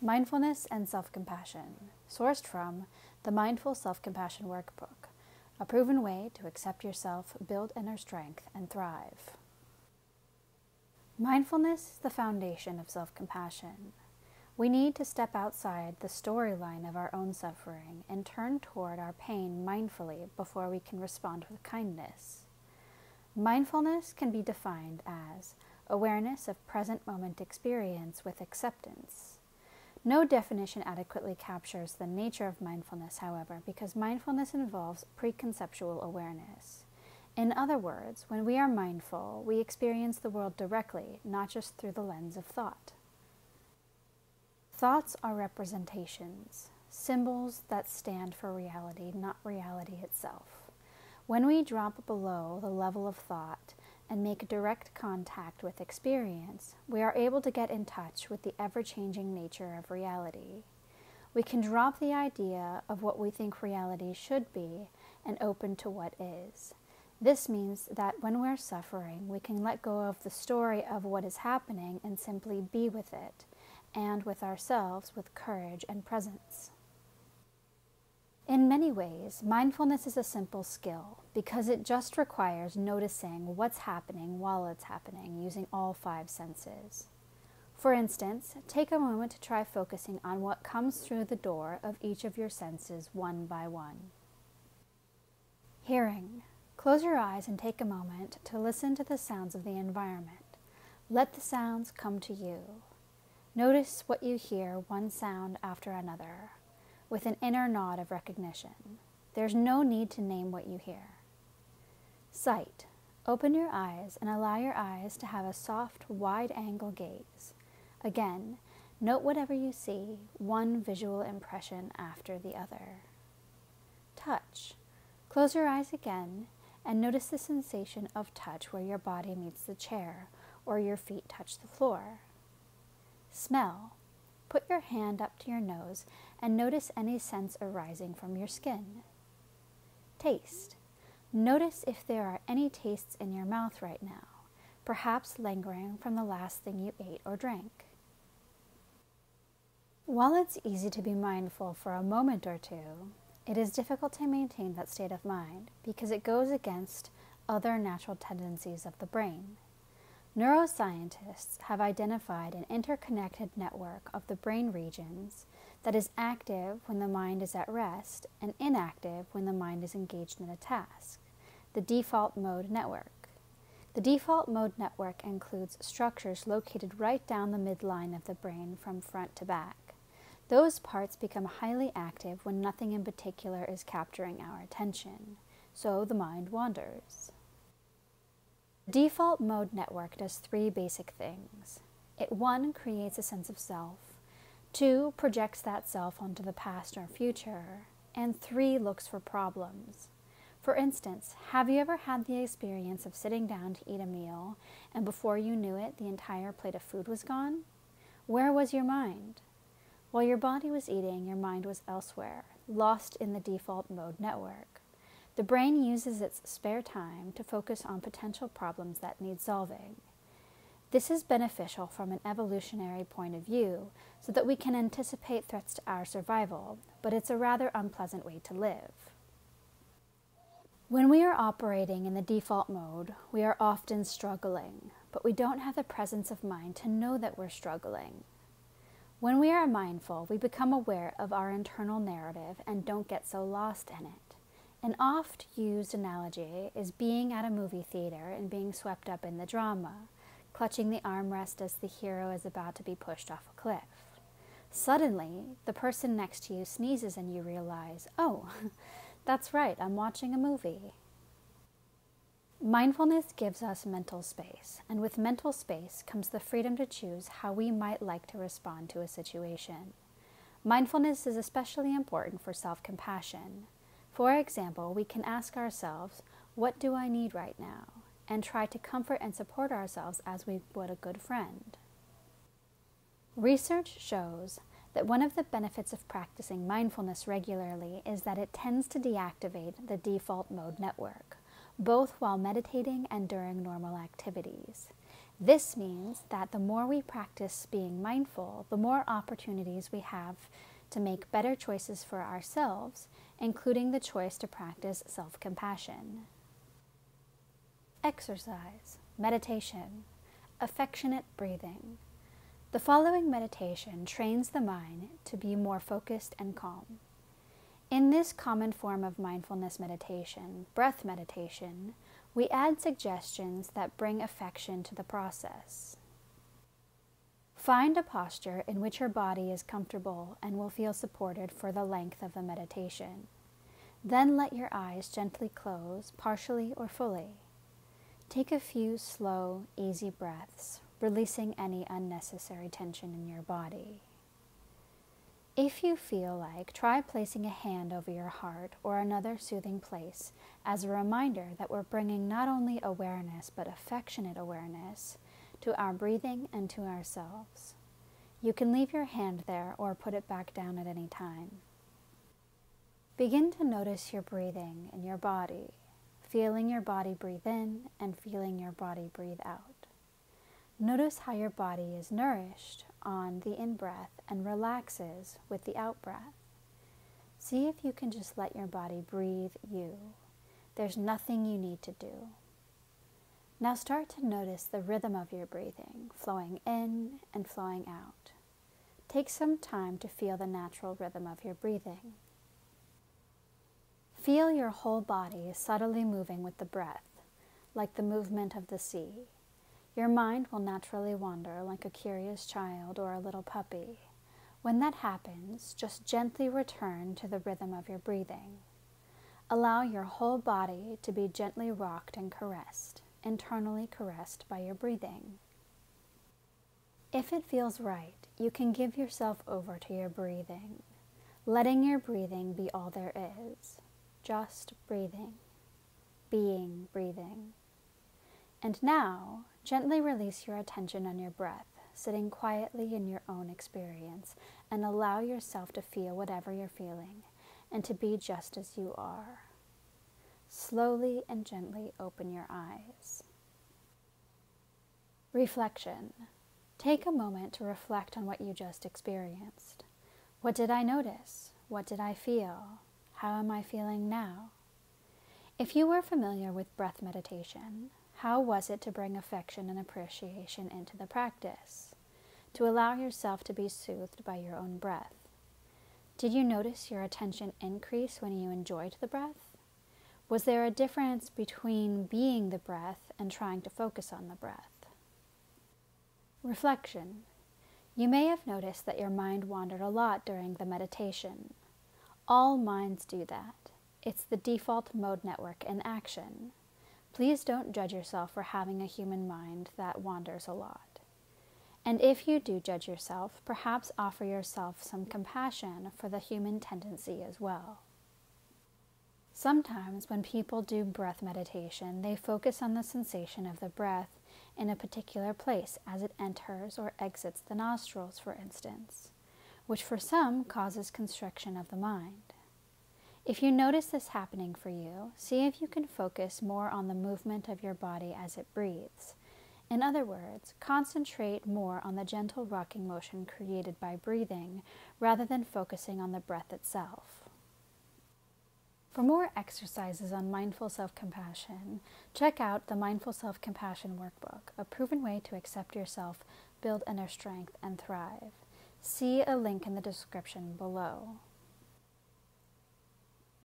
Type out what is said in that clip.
Mindfulness and Self-Compassion, sourced from the Mindful Self-Compassion Workbook, a proven way to accept yourself, build inner strength, and thrive. Mindfulness is the foundation of self-compassion. We need to step outside the storyline of our own suffering and turn toward our pain mindfully before we can respond with kindness. Mindfulness can be defined as awareness of present moment experience with acceptance. No definition adequately captures the nature of mindfulness, however, because mindfulness involves preconceptual awareness. In other words, when we are mindful, we experience the world directly, not just through the lens of thought. Thoughts are representations, symbols that stand for reality, not reality itself. When we drop below the level of thought and make direct contact with experience, we are able to get in touch with the ever-changing nature of reality. We can drop the idea of what we think reality should be and open to what is. This means that when we're suffering, we can let go of the story of what is happening and simply be with it, and with ourselves with courage and presence. In many ways, mindfulness is a simple skill because it just requires noticing what's happening while it's happening using all 5 senses. For instance, take a moment to try focusing on what comes through the door of each of your senses one by one. Hearing. Close your eyes and take a moment to listen to the sounds of the environment. Let the sounds come to you. Notice what you hear, one sound after another, with an inner nod of recognition. There's no need to name what you hear. Sight. Open your eyes and allow your eyes to have a soft, wide-angle gaze. Again, note whatever you see, one visual impression after the other. Touch. Close your eyes again and notice the sensation of touch where your body meets the chair or your feet touch the floor. Smell. Put your hand up to your nose and notice any sense arising from your skin. Taste. Notice if there are any tastes in your mouth right now, perhaps lingering from the last thing you ate or drank. While it's easy to be mindful for a moment or two, it is difficult to maintain that state of mind because it goes against other natural tendencies of the brain. Neuroscientists have identified an interconnected network of the brain regions that is active when the mind is at rest and inactive when the mind is engaged in a task, the default mode network. The default mode network includes structures located right down the midline of the brain from front to back. Those parts become highly active when nothing in particular is capturing our attention, so the mind wanders. The default mode network does 3 basic things. It 1 creates a sense of self, 2 projects that self onto the past or future, and 3 looks for problems. For instance, have you ever had the experience of sitting down to eat a meal and before you knew it, the entire plate of food was gone? Where was your mind? While your body was eating, your mind was elsewhere, lost in the default mode network. The brain uses its spare time to focus on potential problems that need solving. This is beneficial from an evolutionary point of view so that we can anticipate threats to our survival, but it's a rather unpleasant way to live. When we are operating in the default mode, we are often struggling, but we don't have the presence of mind to know that we're struggling. When we are mindful, we become aware of our internal narrative and don't get so lost in it. An oft-used analogy is being at a movie theater and being swept up in the drama, clutching the armrest as the hero is about to be pushed off a cliff. Suddenly, the person next to you sneezes and you realize, oh, that's right, I'm watching a movie. Mindfulness gives us mental space, and with mental space comes the freedom to choose how we might like to respond to a situation. Mindfulness is especially important for self-compassion. For example, we can ask ourselves, what do I need right now? And try to comfort and support ourselves as we would a good friend. Research shows that one of the benefits of practicing mindfulness regularly is that it tends to deactivate the default mode network, both while meditating and during normal activities. This means that the more we practice being mindful, the more opportunities we have to make better choices for ourselves, including the choice to practice self-compassion. Exercise, meditation, affectionate breathing. The following meditation trains the mind to be more focused and calm. In this common form of mindfulness meditation, breath meditation, we add suggestions that bring affection to the process. Find a posture in which your body is comfortable and will feel supported for the length of the meditation. Then let your eyes gently close, partially or fully. Take a few slow, easy breaths, releasing any unnecessary tension in your body. If you feel like, try placing a hand over your heart or another soothing place as a reminder that we're bringing not only awareness but affectionate awareness to our breathing and to ourselves. You can leave your hand there or put it back down at any time. Begin to notice your breathing in your body, feeling your body breathe in and feeling your body breathe out. Notice how your body is nourished on the in-breath and relaxes with the out-breath. See if you can just let your body breathe you. There's nothing you need to do. Now start to notice the rhythm of your breathing, flowing in and flowing out. Take some time to feel the natural rhythm of your breathing. Feel your whole body subtly moving with the breath, like the movement of the sea. Your mind will naturally wander like a curious child or a little puppy. When that happens, just gently return to the rhythm of your breathing. Allow your whole body to be gently rocked and caressed, internally caressed by your breathing. If it feels right, you can give yourself over to your breathing, letting your breathing be all there is. Just breathing, being breathing. And now, gently release your attention on your breath, sitting quietly in your own experience, and allow yourself to feel whatever you're feeling, and to be just as you are. Slowly and gently open your eyes. Reflection. Take a moment to reflect on what you just experienced. What did I notice? What did I feel? How am I feeling now? If you were familiar with breath meditation, how was it to bring affection and appreciation into the practice? To allow yourself to be soothed by your own breath? Did you notice your attention increase when you enjoyed the breath? Was there a difference between being the breath and trying to focus on the breath? Reflection. You may have noticed that your mind wandered a lot during the meditation. All minds do that. It's the default mode network in action. Please don't judge yourself for having a human mind that wanders a lot. And if you do judge yourself, perhaps offer yourself some compassion for the human tendency as well. Sometimes when people do breath meditation, they focus on the sensation of the breath in a particular place as it enters or exits the nostrils, for instance, which for some causes constriction of the mind. If you notice this happening for you, see if you can focus more on the movement of your body as it breathes. In other words, concentrate more on the gentle rocking motion created by breathing rather than focusing on the breath itself. For more exercises on mindful self-compassion, check out the Mindful Self-Compassion Workbook, a proven way to accept yourself, build inner strength, and thrive. See a link in the description below.